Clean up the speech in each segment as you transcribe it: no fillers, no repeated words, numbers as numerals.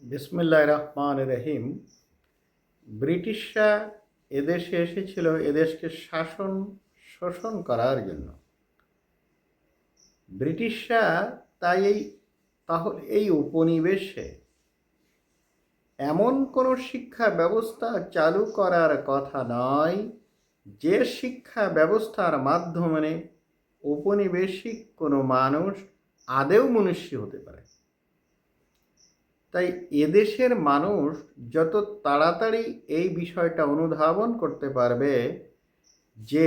বিসমিল্লাহির রহমানির রহিম। ব্রিটিশরা এদেশে এসেছিল এদেশকে শোষণ করার জন্য। ব্রিটিশরা তাই তাহলে এই উপনিবেশে এমন কোনো শিক্ষা ব্যবস্থা চালু করার কথা নয় যে শিক্ষা ব্যবস্থার মাধ্যমে উপনিবেশিক কোনো মানুষ আদেও মনুষ্য হতে পারে। তাই এদেশের মানুষ যত তাড়াতাড়ি এই বিষয়টা অনুধাবন করতে পারবে যে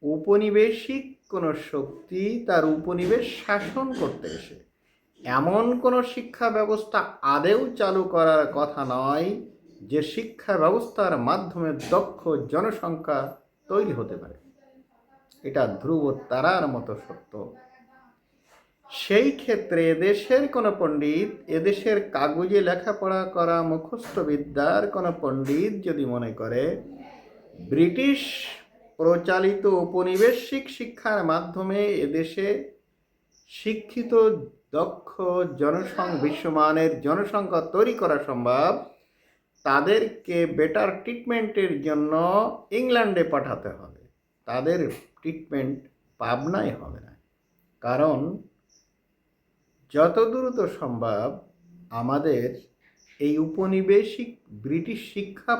উপনিবেশিক কোনো শক্তি তার উপনিবেশ শাসন করতে এসে এমন কোনো শিক্ষা ব্যবস্থা আদেও চালু করার কথা নয় যে শিক্ষা ব্যবস্থার মাধ্যমে দক্ষ জনসংখ্যা তৈরি হতে পারে, এটা ধ্রুব তারার মতো সত্য। সেই ক্ষেত্রে এদেশের কোনো পণ্ডিত, এদেশের কাগজে লেখাপড়া করা মুখস্থ বিদ্যার কোনো পণ্ডিত যদি মনে করে ব্রিটিশ প্রচালিত উপনিবেশিক শিক্ষার মাধ্যমে এদেশে শিক্ষিত দক্ষ বিশ্বমানের জনসংখ্যা তৈরি করা সম্ভব, তাদেরকে বেটার ট্রিটমেন্টের জন্য ইংল্যান্ডে পাঠাতে হবে, তাদের ট্রিটমেন্ট পাবনায় হবে না। কারণ যত দ্রুত সম্ভব আমাদের এই উপনিবেশিক ব্রিটিশ শিক্ষা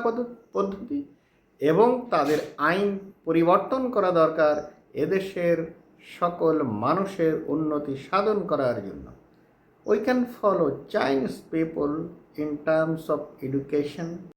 পদ্ধতি এবং তাদের আইন পরিবর্তন করা দরকার এদেশের সকল মানুষের উন্নতি সাধন করার জন্য। We can follow Chinese people in terms of education,